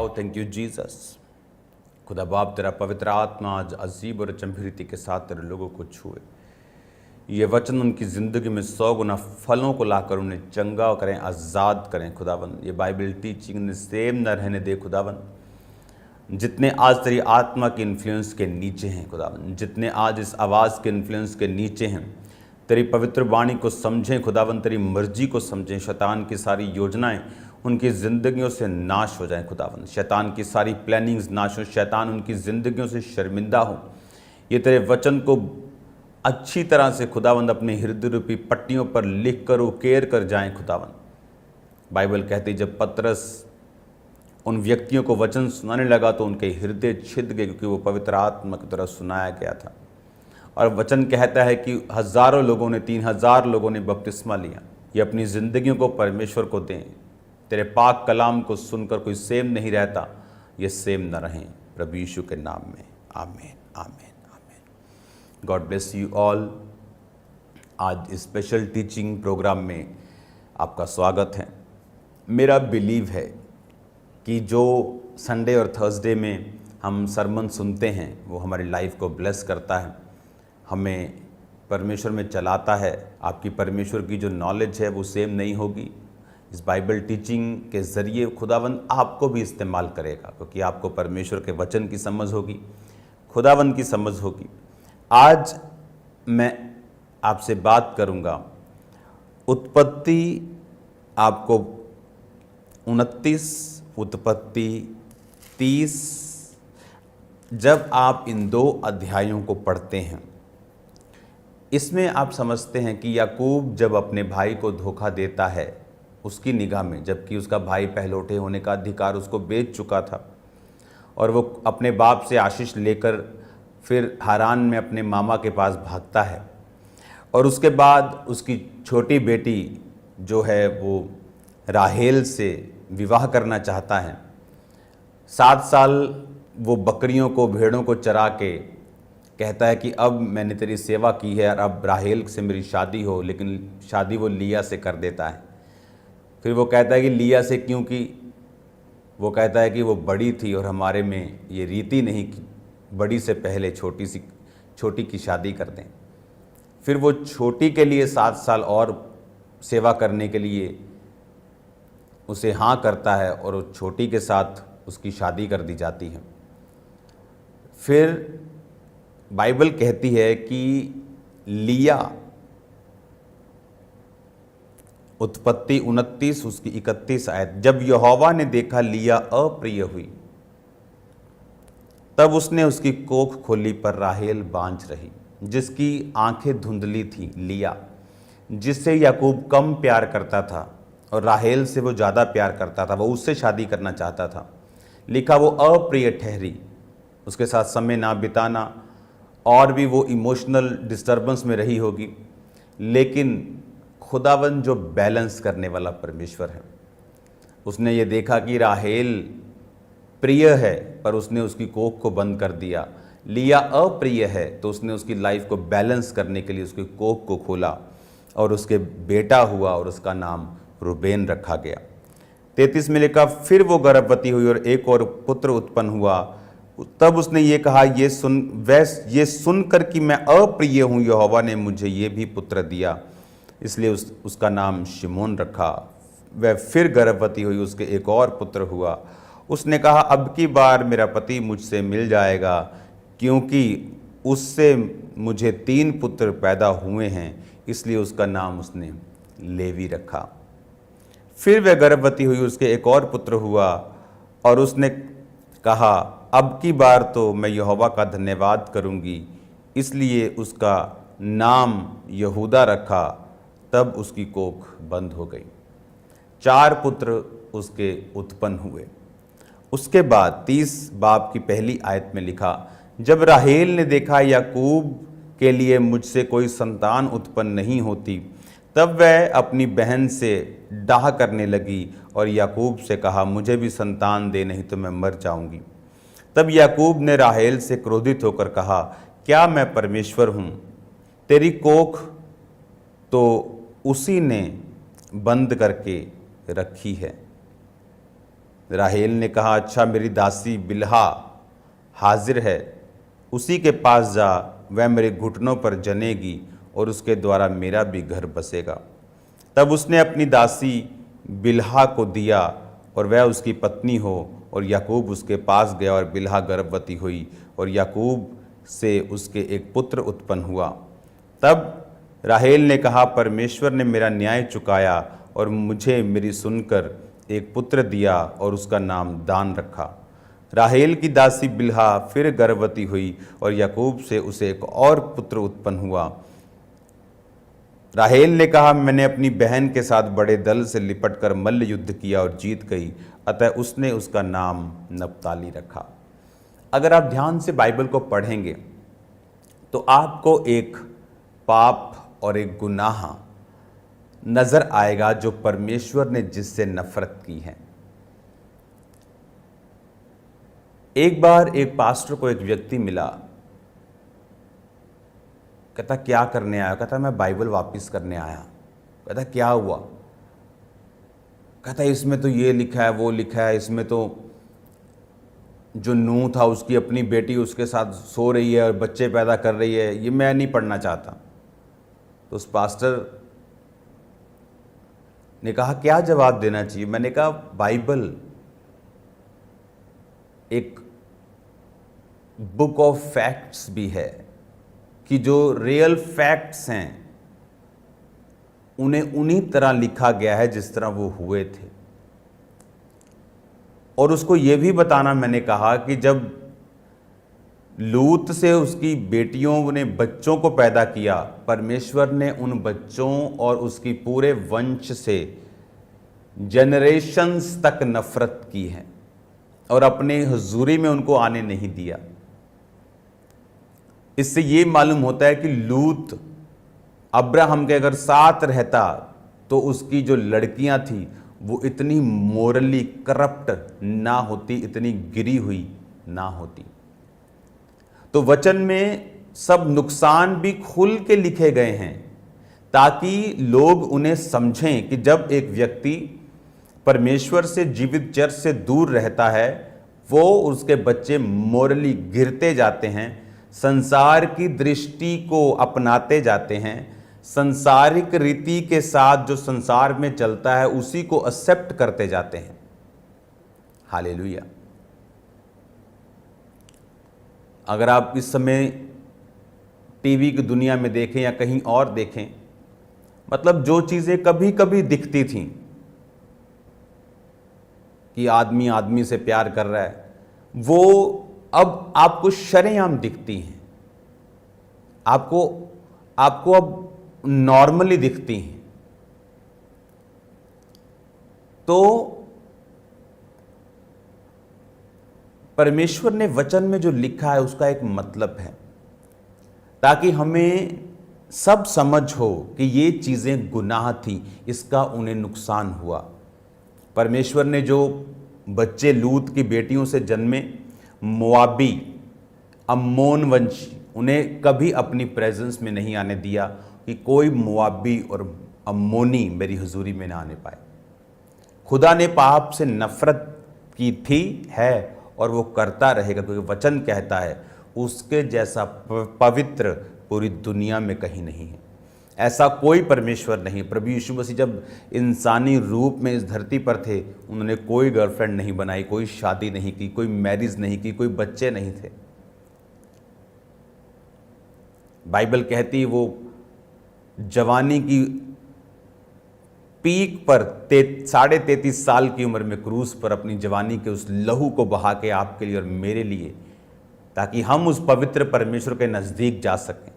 वाह, thank you Jesus. खुदा बाप तेरा पवित्र आत्मा आज अजीब और अचंभी रीति के साथ तेरे लोगों को छुए। ये वचन उनकी ज़िंदगी में 100 गुना फलों को लाकर उन्हें चंगा करें, आज़ाद करें खुदावन। ये बाइबल टीचिंग ने सेम न रहने दे खुदावन। जितने आज तेरी आत्मा के इन्फ्लुएंस के नीचे हैं खुदावन, जितने आज इस आवाज़ के इन्फ्लुएंस के नीचे हैं, तेरी पवित्र वाणी को समझें खुदावन, तेरी मर्जी को समझें। शैतान की सारी योजनाएं उनकी ज़िंदगियों से नाश हो जाएं खुदावन। शैतान की सारी प्लानिंग्स नाश हो, शैतान उनकी ज़िंदगियों से शर्मिंदा हो। ये तेरे वचन को अच्छी तरह से खुदावंद अपने हृदय रूपी पट्टियों पर लिख कर उकेर कर जाएं खुदावंद। बाइबल कहती जब पतरस उन व्यक्तियों को वचन सुनाने लगा तो उनके हृदय छिद गए, क्योंकि वो पवित्र आत्मा की तरह सुनाया गया था। और वचन कहता है कि हज़ारों लोगों ने, 3000 लोगों ने बपतिस्मा लिया। ये अपनी ज़िंदगियों को परमेश्वर को दें। तेरे पाक कलाम को सुनकर कोई सेम नहीं रहता, ये सेम न रहें, प्रभु यीशु के नाम में, आमीन आमीन आमीन। God bless you all. आज स्पेशल टीचिंग प्रोग्राम में आपका स्वागत है। मेरा बिलीव है कि जो संडे और थर्सडे में हम सरमन सुनते हैं वो हमारी लाइफ को ब्लेस करता है, हमें परमेश्वर में चलाता है। आपकी परमेश्वर की जो नॉलेज है वो सेम नहीं होगी। इस बाइबल टीचिंग के ज़रिए खुदावंद आपको भी इस्तेमाल करेगा, क्योंकि आपको परमेश्वर के वचन की समझ होगी, खुदावंद की समझ होगी। आज मैं आपसे बात करूंगा उत्पत्ति आपको 29, उत्पत्ति 30। जब आप इन 2 अध्यायों को पढ़ते हैं, इसमें आप समझते हैं कि याकूब जब अपने भाई को धोखा देता है उसकी निगाह में, जबकि उसका भाई पहलौठे होने का अधिकार उसको बेच चुका था, और वो अपने बाप से आशीष लेकर फिर हारान में अपने मामा के पास भागता है, और उसके बाद उसकी छोटी बेटी जो है वो राहेल से विवाह करना चाहता है। 7 साल वो बकरियों को, भेड़ों को चरा के कहता है कि अब मैंने तेरी सेवा की है और अब राहेल से मेरी शादी हो, लेकिन शादी वो लिया से कर देता है। फिर वो कहता है कि लिया से क्यों की? वो कहता है कि वो बड़ी थी और हमारे में ये रीति नहीं कि बड़ी से पहले छोटी की शादी कर दें। फिर वो छोटी के लिए 7 साल और सेवा करने के लिए उसे हाँ करता है और वो छोटी के साथ उसकी शादी कर दी जाती है। फिर बाइबल कहती है कि लिया, उत्पत्ति 29 उसकी 31 आयत, जब यहोवा ने देखा लिया अप्रिय हुई, तब उसने उसकी कोख खोली पर राहेल बांझ रही, जिसकी आंखें धुंधली थी। लिया जिससे याकूब कम प्यार करता था और राहेल से वो ज़्यादा प्यार करता था, वो उससे शादी करना चाहता था, लिखा वो अप्रिय ठहरी। उसके साथ समय ना बिताना, और भी वो इमोशनल डिस्टर्बेंस में रही होगी। लेकिन खुदावन जो बैलेंस करने वाला परमेश्वर है, उसने ये देखा कि राहेल प्रिय है पर उसने उसकी कोख को बंद कर दिया। लिया अप्रिय है तो उसने उसकी लाइफ को बैलेंस करने के लिए उसकी कोख को खोला और उसके बेटा हुआ और उसका नाम रूबेन रखा गया। 33 में लिखा, फिर वो गर्भवती हुई और एक और पुत्र उत्पन्न हुआ। तब उसने ये कहा, ये सुनकर कि मैं अप्रिय हूँ, यहोवा ने मुझे ये भी पुत्र दिया, इसलिए उसका नाम शिमोन रखा। वह फिर गर्भवती हुई, उसके एक और पुत्र हुआ। उसने कहा, अब की बार मेरा पति मुझसे मिल जाएगा, क्योंकि उससे मुझे 3 पुत्र पैदा हुए हैं, इसलिए उसका नाम उसने लेवी रखा। फिर वह गर्भवती हुई, उसके एक और पुत्र हुआ, और उसने कहा, अब की बार तो मैं यहोवा का धन्यवाद करूंगी, इसलिए उसका नाम यहूदा रखा। तब उसकी कोख बंद हो गई। 4 पुत्र उसके उत्पन्न हुए। उसके बाद 30 बाब की पहली आयत में लिखा, जब राहेल ने देखा याकूब के लिए मुझसे कोई संतान उत्पन्न नहीं होती, तब वह अपनी बहन से डाह करने लगी और याकूब से कहा, मुझे भी संतान दे, नहीं तो मैं मर जाऊंगी। तब याकूब ने राहेल से क्रोधित होकर कहा, क्या मैं परमेश्वर हूँ? तेरी कोख तो उसी ने बंद करके रखी है। राहेल ने कहा, अच्छा मेरी दासी बिल्हा हाजिर है, उसी के पास जा, वह मेरे घुटनों पर जनेगी और उसके द्वारा मेरा भी घर बसेगा। तब उसने अपनी दासी बिल्हा को दिया और वह उसकी पत्नी हो, और याकूब उसके पास गया और बिल्हा गर्भवती हुई और याकूब से उसके एक पुत्र उत्पन्न हुआ। तब राहेल ने कहा, परमेश्वर ने मेरा न्याय चुकाया और मुझे मेरी सुनकर एक पुत्र दिया और उसका नाम दान रखा। राहेल की दासी बिल्हा फिर गर्भवती हुई और याकूब से उसे एक और पुत्र उत्पन्न हुआ। राहेल ने कहा, मैंने अपनी बहन के साथ बड़े दल से लिपटकर मल्ल युद्ध किया और जीत गई, अतः उसने उसका नाम नप्ताली रखा। अगर आप ध्यान से बाइबल को पढ़ेंगे तो आपको एक पाप और एक गुनाह नजर आएगा जो परमेश्वर ने जिससे नफरत की है। एक बार एक पास्टर को एक व्यक्ति मिला, कहता क्या करने आया? कहता मैं बाइबल वापस करने आया। कहता क्या हुआ? कहता इसमें तो ये लिखा है, वो लिखा है, इसमें तो जो नूह था उसकी अपनी बेटी उसके साथ सो रही है और बच्चे पैदा कर रही है, ये मैं नहीं पढ़ना चाहता। तो उस पास्टर ने कहा क्या जवाब देना चाहिए? मैंने कहा बाइबल एक बुक ऑफ फैक्ट्स भी है कि जो रियल फैक्ट्स हैं उन्हें उन्हीं तरह लिखा गया है जिस तरह वो हुए थे। और उसको ये भी बताना मैंने कहा कि जब लूत से उसकी बेटियों ने बच्चों को पैदा किया, परमेश्वर ने उन बच्चों और उसकी पूरे वंश से जनरेशंस तक नफरत की है और अपने हुजूरी में उनको आने नहीं दिया। इससे ये मालूम होता है कि लूत अब्राहम के अगर साथ रहता तो उसकी जो लड़कियां थी वो इतनी मोरली करप्ट ना होती, इतनी गिरी हुई ना होती। तो वचन में सब नुकसान भी खुल के लिखे गए हैं ताकि लोग उन्हें समझें कि जब एक व्यक्ति परमेश्वर से, जीवित चर्च से दूर रहता है, वो उसके बच्चे मोरली गिरते जाते हैं, संसार की दृष्टि को अपनाते जाते हैं, संसारिक रीति के साथ जो संसार में चलता है उसी को एक्सेप्ट करते जाते हैं। हालेलुया। अगर आप इस समय टीवी की दुनिया में देखें या कहीं और देखें, मतलब जो चीज़ें कभी कभी दिखती थीं कि आदमी आदमी से प्यार कर रहा है, वो अब आपको शरेआम दिखती हैं, आपको अब नॉर्मली दिखती हैं। तो परमेश्वर ने वचन में जो लिखा है उसका एक मतलब है ताकि हमें सब समझ हो कि ये चीज़ें गुनाह थी, इसका उन्हें नुकसान हुआ। परमेश्वर ने जो बच्चे लूत की बेटियों से जन्मे, मोआबी, अम्मोन वंशी, उन्हें कभी अपनी प्रेजेंस में नहीं आने दिया कि कोई मोआबी और अम्मोनी मेरी हुजूरी में ना आने पाए। खुदा ने पाप से नफरत की थी, है और वो करता रहेगा, क्योंकि वचन कहता है उसके जैसा पवित्र पूरी दुनिया में कहीं नहीं है। ऐसा कोई परमेश्वर नहीं। प्रभु यीशु मसीह जब इंसानी रूप में इस धरती पर थे, उन्होंने कोई गर्लफ्रेंड नहीं बनाई, कोई शादी नहीं की, कोई मैरिज नहीं की, कोई बच्चे नहीं थे। बाइबल कहती है वो जवानी की पीक पर 33.5 साल की उम्र में क्रूस पर अपनी जवानी के उस लहू को बहा के आपके लिए और मेरे लिए, ताकि हम उस पवित्र परमेश्वर के नजदीक जा सकें।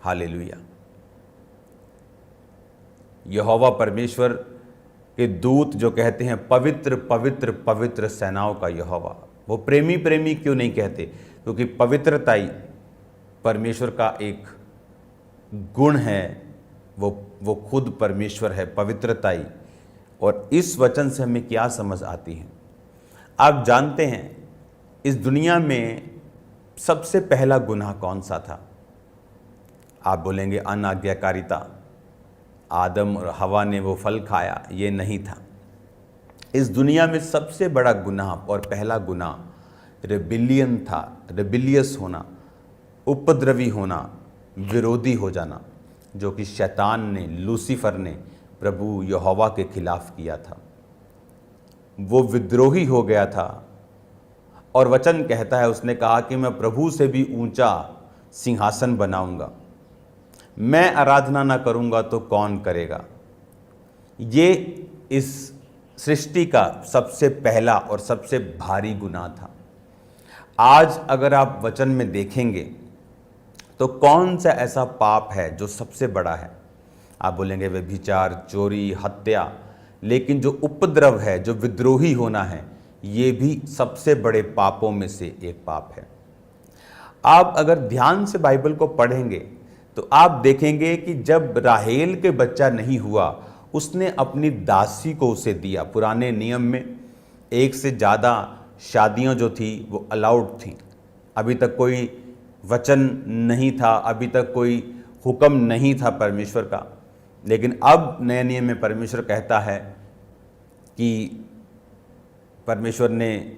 हालेलुया। यहोवा परमेश्वर के दूत जो कहते हैं पवित्र पवित्र पवित्र सेनाओं का यहोवा, वो प्रेमी प्रेमी क्यों नहीं कहते? क्योंकि पवित्रता ही परमेश्वर का एक गुण है, वो खुद परमेश्वर है, पवित्रता ही। और इस वचन से हमें क्या समझ आती है? आप जानते हैं इस दुनिया में सबसे पहला गुनाह कौन सा था? आप बोलेंगे अनाज्ञाकारिता। आदम और हवा ने वो फल खाया, ये नहीं था। इस दुनिया में सबसे बड़ा गुनाह और पहला गुनाह रेबिलियन था, रेबिलियस होना, उपद्रवी होना, विरोधी हो जाना, जो कि शैतान ने, लूसीफर ने प्रभु यहोवा के खिलाफ किया था। वो विद्रोही हो गया था और वचन कहता है, उसने कहा कि मैं प्रभु से भी ऊंचा सिंहासन बनाऊंगा, मैं आराधना ना करूंगा तो कौन करेगा। ये इस सृष्टि का सबसे पहला और सबसे भारी गुनाह था। आज अगर आप वचन में देखेंगे तो कौन सा ऐसा पाप है जो सबसे बड़ा है? आप बोलेंगे व्यभिचार, चोरी, हत्या, लेकिन जो उपद्रव है, जो विद्रोही होना है, ये भी सबसे बड़े पापों में से एक पाप है। आप अगर ध्यान से बाइबल को पढ़ेंगे तो आप देखेंगे कि जब राहेल के बच्चा नहीं हुआ, उसने अपनी दासी को उसे दिया। पुराने नियम में एक से ज़्यादा शादियां जो थी वो अलाउड थी। अभी तक कोई वचन नहीं था, अभी तक कोई हुक्म नहीं था परमेश्वर का। लेकिन अब नए नियम में परमेश्वर कहता है कि परमेश्वर ने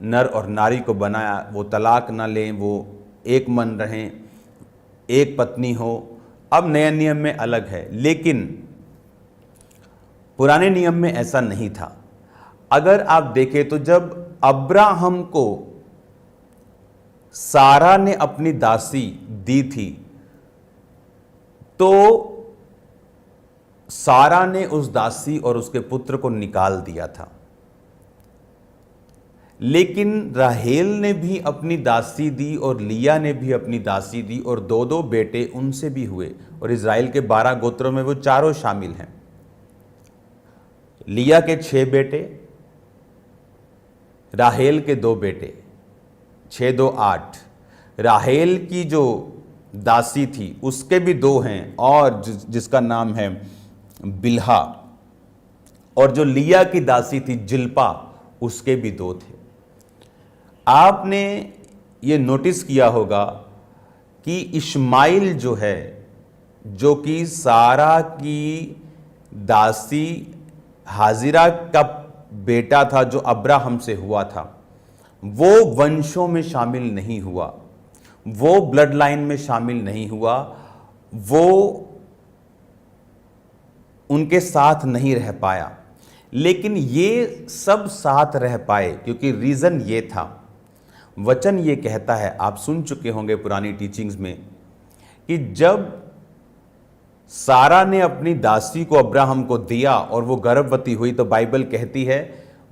नर और नारी को बनाया, वो तलाक ना लें, वो एक मन रहें, एक पत्नी हो। अब नए नियम में अलग है, लेकिन पुराने नियम में ऐसा नहीं था। अगर आप देखें तो जब अब्राहम को सारा ने अपनी दासी दी थी, तो सारा ने उस दासी और उसके पुत्र को निकाल दिया था। लेकिन राहेल ने भी अपनी दासी दी और लिया ने भी अपनी दासी दी, और दो दो बेटे उनसे भी हुए। और इज़राइल के 12 गोत्रों में वो चारों शामिल हैं। लिया के 6 बेटे, राहेल के 2 बेटे, 6 2 8। राहेल की जो दासी थी उसके भी 2 हैं, और जिसका नाम है बिल्हा। और जो लिया की दासी थी जिल्पा, उसके भी 2 थे। आपने ये नोटिस किया होगा कि इश्माइल जो है, जो कि सारा की दासी हाजिरा का बेटा था, जो अब्राहम से हुआ था, वो वंशों में शामिल नहीं हुआ, वो ब्लड लाइन में शामिल नहीं हुआ, वो उनके साथ नहीं रह पाया। लेकिन ये सब साथ रह पाए क्योंकि रीज़न ये था, वचन ये कहता है, आप सुन चुके होंगे पुरानी टीचिंग्स में, कि जब सारा ने अपनी दासी को अब्राहम को दिया और वो गर्भवती हुई, तो बाइबल कहती है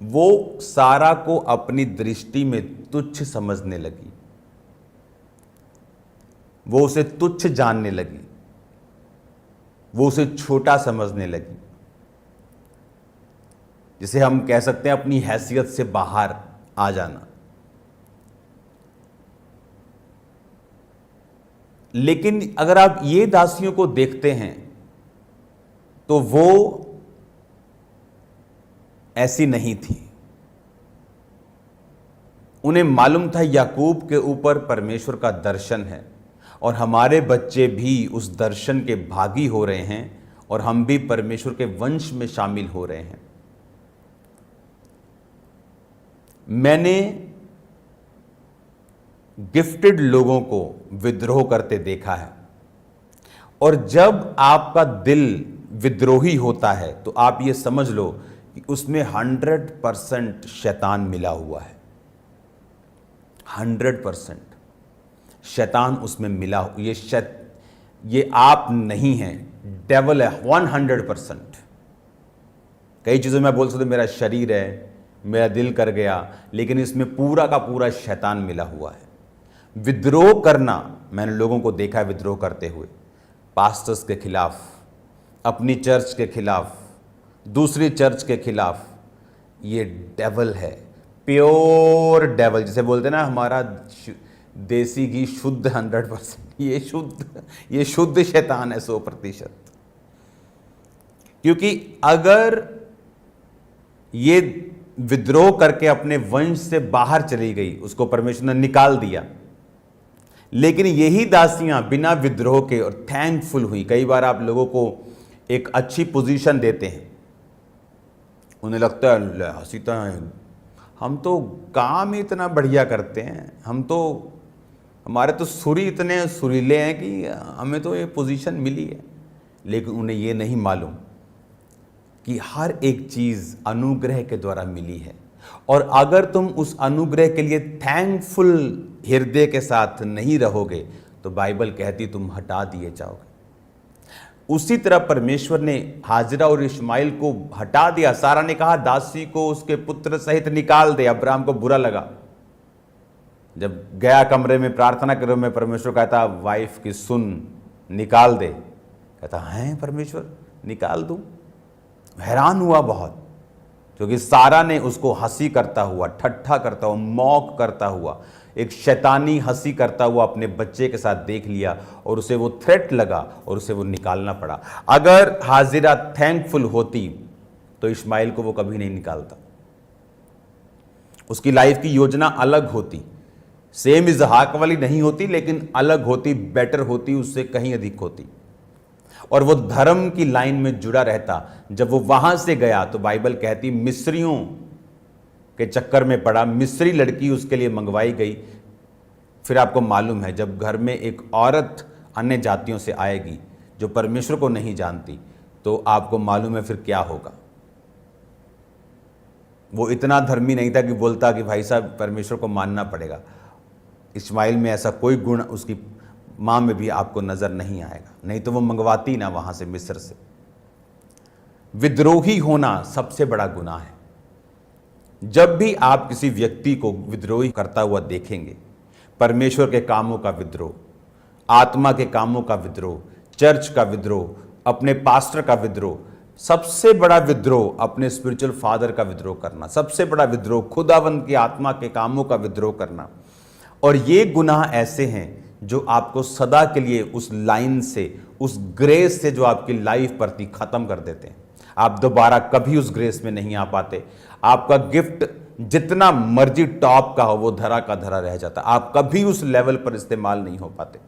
वो सारा को अपनी दृष्टि में तुच्छ समझने लगी, वो उसे तुच्छ जानने लगी, वो उसे छोटा समझने लगी। जिसे हम कह सकते हैं अपनी हैसियत से बाहर आ जाना। लेकिन अगर आप ये दासियों को देखते हैं तो वो ऐसी नहीं थी। उन्हें मालूम था याकूब के ऊपर परमेश्वर का दर्शन है, और हमारे बच्चे भी उस दर्शन के भागी हो रहे हैं, और हम भी परमेश्वर के वंश में शामिल हो रहे हैं। मैंने गिफ्टेड लोगों को विद्रोह करते देखा है, और जब आपका दिल विद्रोही होता है तो आप ये समझ लो कि उसमें 100% शैतान मिला हुआ है। 100% शैतान उसमें मिला। ये आप नहीं हैं, डेविल है 100%। कई चीज़ों में बोल सकते मेरा शरीर है, मेरा दिल कर गया, लेकिन इसमें पूरा का पूरा शैतान मिला हुआ है। विद्रोह करना, मैंने लोगों को देखा है विद्रोह करते हुए, पास्टर्स के खिलाफ, अपनी चर्च के खिलाफ, दूसरी चर्च के खिलाफ। ये डेविल है, प्योर डेविल, जिसे बोलते हैं ना हमारा देसी घी शुद्ध 100%। ये शुद्ध शैतान है 100%। क्योंकि अगर ये विद्रोह करके अपने वंश से बाहर चली गई, उसको परमेश्वर ने निकाल दिया, लेकिन यही दासियां बिना विद्रोह के और थैंकफुल हुई। कई बार आप लोगों को एक अच्छी पोजीशन देते हैं उन्हें लगता है ले हंसी तो हम तो काम ही इतना बढ़िया करते हैं, हमारे तो सुर ही इतने सुरीले हैं कि हमें तो ये पोजीशन मिली है। लेकिन उन्हें ये नहीं मालूम कि हर एक चीज़ अनुग्रह के द्वारा मिली है, और अगर तुम उस अनुग्रह के लिए थैंकफुल हृदय के साथ नहीं रहोगे तो बाइबल कहती तुम हटा दिए जाओगे। उसी तरह परमेश्वर ने हाजिरा और इश्माइल को हटा दिया। सारा ने कहा दासी को उसके पुत्र सहित निकाल दे। अब्राहम को बुरा लगा। जब गया कमरे में प्रार्थना करो में, परमेश्वर कहता वाइफ की सुन, निकाल दे। कहता है परमेश्वर निकाल दूं? हैरान हुआ बहुत, क्योंकि सारा ने उसको हंसी करता हुआ, ठट्ठा करता हुआ, मौक करता हुआ, एक शैतानी हंसी करता हुआ अपने बच्चे के साथ देख लिया, और उसे वो थ्रेट लगा और उसे वो निकालना पड़ा। अगर हाजिरा थैंकफुल होती तो इस्माइल को वो कभी नहीं निकालता। उसकी लाइफ की योजना अलग होती, सेम इजहाक वाली नहीं होती, लेकिन अलग होती, बेटर होती, उससे कहीं अधिक होती, और वो धर्म की लाइन में जुड़ा रहता। जब वो वहां से गया तो बाइबल कहती मिस्रियों के चक्कर में पड़ा, मिस्री लड़की उसके लिए मंगवाई गई। फिर आपको मालूम है जब घर में एक औरत अन्य जातियों से आएगी जो परमेश्वर को नहीं जानती, तो आपको मालूम है फिर क्या होगा। वो इतना धर्मी नहीं था कि बोलता कि भाई साहब परमेश्वर को मानना पड़ेगा। इस्माइल में ऐसा कोई गुण उसकी माँ में भी आपको नजर नहीं आएगा, नहीं तो वो मंगवाती ना वहां से, मिस्र से। विद्रोही होना सबसे बड़ा गुनाह है। जब भी आप किसी व्यक्ति को विद्रोही करता हुआ देखेंगे, परमेश्वर के कामों का विद्रोह, आत्मा के कामों का विद्रोह, चर्च का विद्रोह, अपने पास्टर का विद्रोह, सबसे बड़ा विद्रोह अपने स्पिरिचुअल फादर का विद्रोह करना, सबसे बड़ा विद्रोह खुदावंद की आत्मा के कामों का विद्रोह करना। और ये गुनाह ऐसे हैं जो आपको सदा के लिए उस लाइन से, उस ग्रेस से जो आपकी लाइफ पर थी, खत्म कर देते हैं। आप दोबारा कभी उस ग्रेस में नहीं आ पाते। आपका गिफ्ट जितना मर्जी टॉप का हो वो धरा का धरा रह जाता। आप कभी उस लेवल पर इस्तेमाल नहीं हो पाते।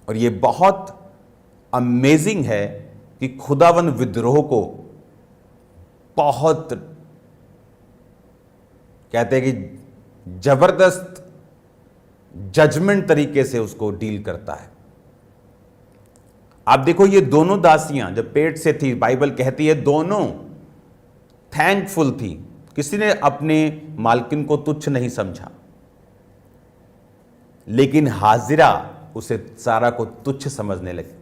और ये बहुत अमेजिंग है कि खुदावन विद्रोह को बहुत कहते हैं कि जबरदस्त जजमेंट तरीके से उसको डील करता है। आप देखो ये दोनों दासियां जब पेट से थी, बाइबल कहती है दोनों थैंकफुल थी। किसी ने अपने मालकिन को तुच्छ नहीं समझा, लेकिन हाजिरा उसे सारा को तुच्छ समझने लगी।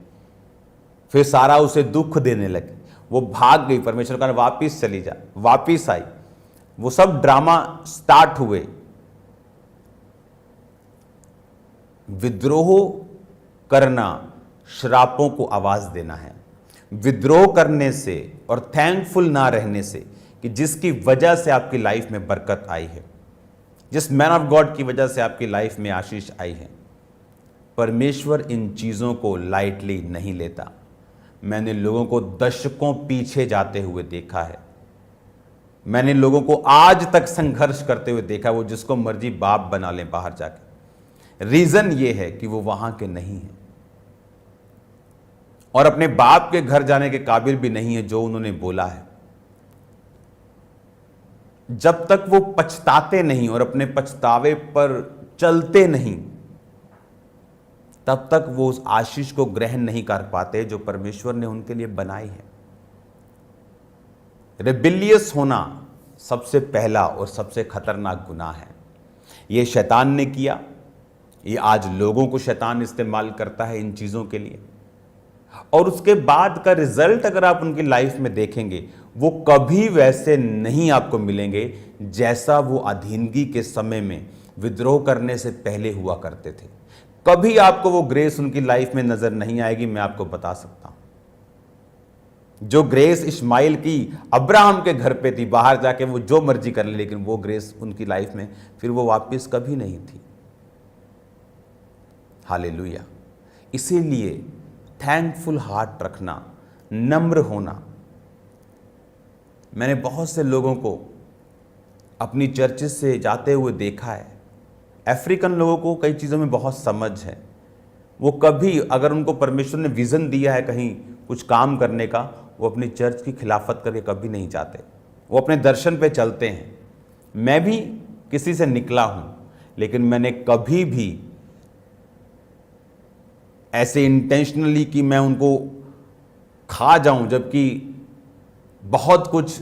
फिर सारा उसे दुख देने लगी। वो भाग गई, परमेश्वर का वापिस चली जा, वापिस आई। वो सब ड्रामा स्टार्ट हुए। विद्रोह करना श्रापों को आवाज देना है। विद्रोह करने से और थैंकफुल ना रहने से, कि जिसकी वजह से आपकी लाइफ में बरकत आई है, जिस मैन ऑफ गॉड की वजह से आपकी लाइफ में आशीष आई है, परमेश्वर इन चीज़ों को लाइटली नहीं लेता। मैंने लोगों को दशकों पीछे जाते हुए देखा है। मैंने लोगों को आज तक संघर्ष करते हुए देखा, वो जिसको मर्जी बाप बना लें बाहर जाके। रीजन ये है कि वो वहां के नहीं है और अपने बाप के घर जाने के काबिल भी नहीं है जो उन्होंने बोला है। जब तक वो पछताते नहीं और अपने पछतावे पर चलते नहीं, तब तक वो उस आशीष को ग्रहण नहीं कर पाते जो परमेश्वर ने उनके लिए बनाई है। रेबिलियस होना सबसे पहला और सबसे खतरनाक गुनाह है। ये शैतान ने किया, ये आज लोगों को शैतान इस्तेमाल करता है इन चीज़ों के लिए। और उसके बाद का रिजल्ट अगर आप उनकी लाइफ में देखेंगे, वो कभी वैसे नहीं आपको मिलेंगे जैसा वो अधीनगी के समय में विद्रोह करने से पहले हुआ करते थे। कभी आपको वो ग्रेस उनकी लाइफ में नजर नहीं आएगी। मैं आपको बता सकता हूं, जो ग्रेस इस्माइल की अब्राहम के घर पे थी, बाहर जाके वो जो मर्जी कर ले, लेकिन वो ग्रेस उनकी लाइफ में फिर वो वापस कभी नहीं थी। हालेलुया। इसीलिए थैंकफुल हार्ट रखना, नम्र होना। मैंने बहुत से लोगों को अपनी चर्चेस से जाते हुए देखा है। अफ्रीकन लोगों को कई चीज़ों में बहुत समझ है। वो कभी, अगर उनको परमेश्वर ने विज़न दिया है कहीं कुछ काम करने का, वो अपनी चर्च की खिलाफत करके कभी नहीं जाते, वो अपने दर्शन पे चलते हैं। मैं भी किसी से निकला हूं, लेकिन मैंने कभी भी ऐसे इंटेंशनली कि मैं उनको खा जाऊं, जबकि बहुत कुछ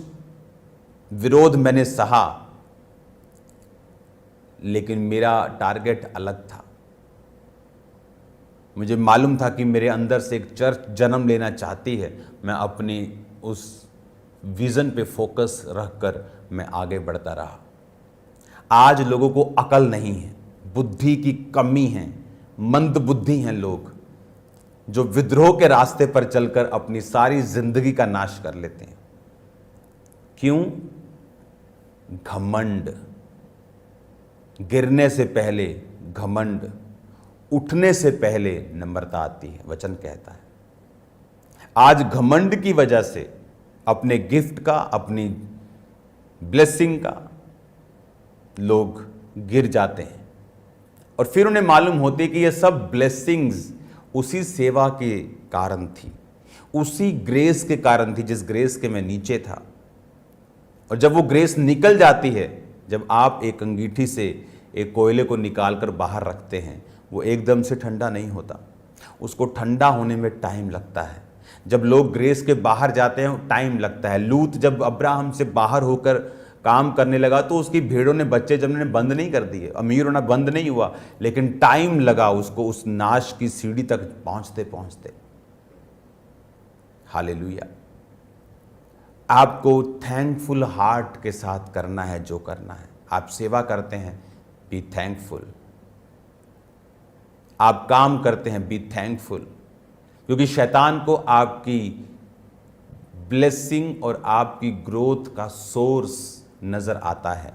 विरोध मैंने सहा, लेकिन मेरा टारगेट अलग था। मुझे मालूम था कि मेरे अंदर से एक चर्च जन्म लेना चाहती है। मैं अपनी उस विजन पे फोकस रखकर मैं आगे बढ़ता रहा। आज लोगों को अकल नहीं है, बुद्धि की कमी है, मंद बुद्धि हैं लोग, जो विद्रोह के रास्ते पर चलकर अपनी सारी जिंदगी का नाश कर लेते हैं। क्यों? घमंड। गिरने से पहले घमंड, उठने से पहले नम्रता आती है, वचन कहता है। आज घमंड की वजह से अपने गिफ्ट का, अपनी ब्लेसिंग का लोग गिर जाते हैं, और फिर उन्हें मालूम होती है कि ये सब ब्लेसिंग्स उसी सेवा के कारण थी, उसी ग्रेस के कारण थी जिस ग्रेस के मैं नीचे था। और जब वो ग्रेस निकल जाती है, जब आप एक अंगीठी से एक कोयले को निकालकर बाहर रखते हैं, वो एकदम से ठंडा नहीं होता, उसको ठंडा होने में टाइम लगता है। जब लोग ग्रेस के बाहर जाते हैं, टाइम लगता है। लूत जब अब्राहम से बाहर होकर काम करने लगा तो उसकी भेड़ों ने बच्चे जमने बंद नहीं कर दिए, अमीर होना बंद नहीं हुआ, लेकिन टाइम लगा उसको उस नाश की सीढ़ी तक पहुंचते पहुंचते। हालेलुया। आपको थैंकफुल हार्ट के साथ करना है जो करना है। आप सेवा करते हैं, बी थैंकफुल। आप काम करते हैं, बी थैंकफुल, क्योंकि शैतान को आपकी ब्लेसिंग और आपकी ग्रोथ का सोर्स नजर आता है,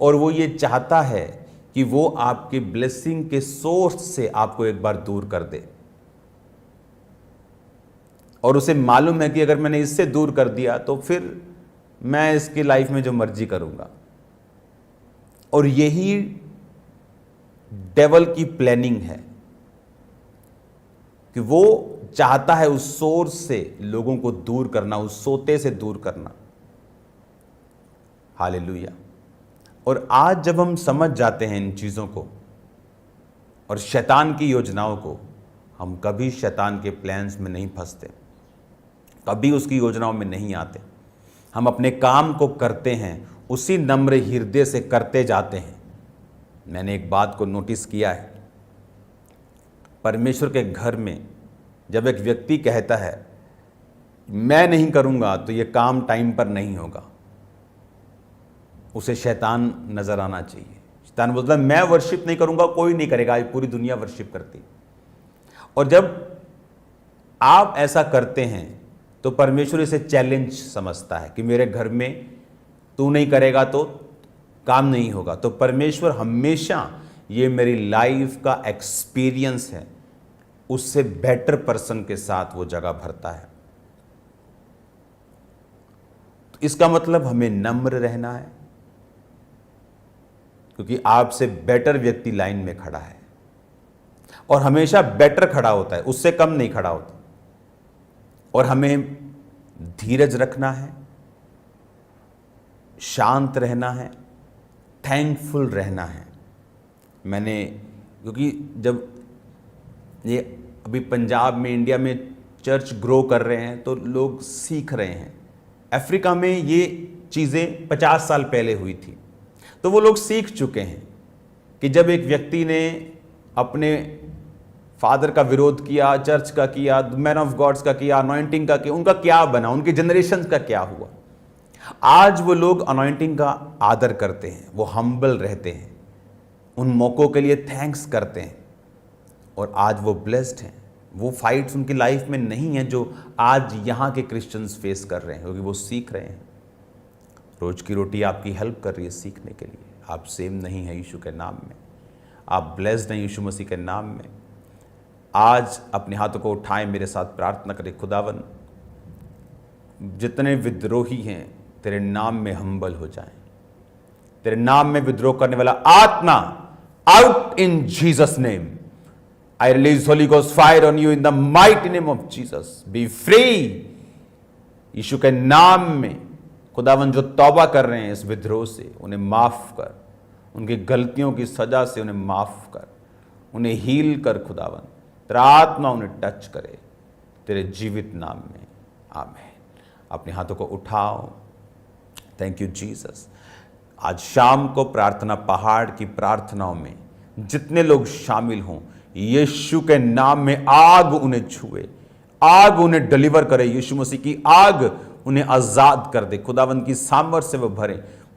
और वो ये चाहता है कि वो आपके ब्लेसिंग के सोर्स से आपको एक बार दूर कर दे। और उसे मालूम है कि अगर मैंने इससे दूर कर दिया तो फिर मैं इसकी लाइफ में जो मर्जी करूंगा। और यही डेवल की प्लानिंग है कि वो चाहता है उस सोर्स से लोगों को दूर करना, उस सोते से दूर करना। हालेलुया। और आज जब हम समझ जाते हैं इन चीज़ों को और शैतान की योजनाओं को, हम कभी शैतान के प्लान्स में नहीं फंसते, कभी उसकी योजनाओं में नहीं आते। हम अपने काम को करते हैं, उसी नम्र हृदय से करते जाते हैं। मैंने एक बात को नोटिस किया है, परमेश्वर के घर में जब एक व्यक्ति कहता है मैं नहीं करूंगा तो ये काम टाइम पर नहीं होगा, उसे शैतान नजर आना चाहिए। शैतान बोलता है मैं वर्शिप नहीं करूंगा, कोई नहीं करेगा, आज पूरी दुनिया वर्शिप करती। और जब आप ऐसा करते हैं तो परमेश्वर इसे चैलेंज समझता है कि मेरे घर में तू नहीं करेगा तो काम नहीं होगा। तो परमेश्वर हमेशा, ये मेरी लाइफ का एक्सपीरियंस है, उससे बेटर पर्सन के साथ वो जगह भरता है। तो इसका मतलब हमें नम्र रहना है, क्योंकि आपसे बेटर व्यक्ति लाइन में खड़ा है और हमेशा बेटर खड़ा होता है, उससे कम नहीं खड़ा होता। और हमें धीरज रखना है, शांत रहना है, थैंकफुल रहना है। मैंने, क्योंकि जब ये अभी पंजाब में, इंडिया में चर्च ग्रो कर रहे हैं तो लोग सीख रहे हैं। अफ्रीका में ये चीज़ें 50 साल पहले हुई थी, तो वो लोग सीख चुके हैं कि जब एक व्यक्ति ने अपने फादर का विरोध किया, चर्च का किया, मैन ऑफ गॉड्स का किया, अनॉइंटिंग का किया, उनका क्या बना, उनके जनरेशन का क्या हुआ। आज वो लोग अनॉइंटिंग का आदर करते हैं, वो हम्बल रहते हैं, उन मौक़ों के लिए थैंक्स करते हैं, और आज वो ब्लेस्ड हैं। वो फाइट्स उनकी लाइफ में नहीं है जो आज यहाँ के क्रिश्चियंस फेस कर रहे हैं, क्योंकि वो सीख रहे हैं। रोज की रोटी आपकी हेल्प कर रही है सीखने के लिए। आप सेम नहीं है यीशु के नाम में, आप ब्लेस्ड हैं यीशु मसीह के नाम में। आज अपने हाथों को उठाएं, मेरे साथ प्रार्थना करें। खुदावन, जितने विद्रोही हैं तेरे नाम में हम्बल हो जाएं। तेरे नाम में विद्रोह करने वाला आत्मा, out in Jesus name. I release Holy Ghost fire on you in the mighty name of Jesus. Be free. यीशु के नाम में खुदावन जो तौबा कर रहे हैं इस विद्रोह से, उन्हें माफ़ कर, उनकी गलतियों की सज़ा से उन्हें माफ़ कर, उन्हें हील कर खुदावन, तेरा आत्मा उन्हें टच करे तेरे जीवित नाम में, आमीन। अपने हाथों को उठाओ। Thank you Jesus. आज शाम को प्रार्थना पहाड़ की प्रार्थनाओं में जितने लोग शामिल हों, यीशु के नाम में आग उन्हें छुए, आग उन्हें डिलीवर करे, यीशु मसीह की आग उन्हें आजाद कर दे, खुदावन की सामर्थ से वो भरे,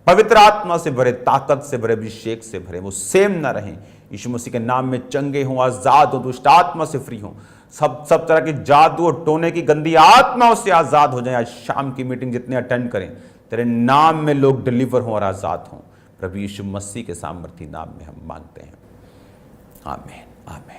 पवित्र आत्मा से भरे, ताकत से भरे, अभिषेक से भरे, वो सेम ना रहें, यीशु मसीह के नाम में चंगे हों, आजाद हों, दुष्ट आत्मा से फ्री हों, सब तरह की जादू और टोने की गंदी आत्माओं से आजाद हो जाएं। आज शाम की मीटिंग जितने अटेंड करें, तेरे नाम में लोग डिलीवर हों और आजाद हों, प्रभु यीशु मसीह के सामर्थी नाम में हम मांगते हैं, आमीन, आमीन।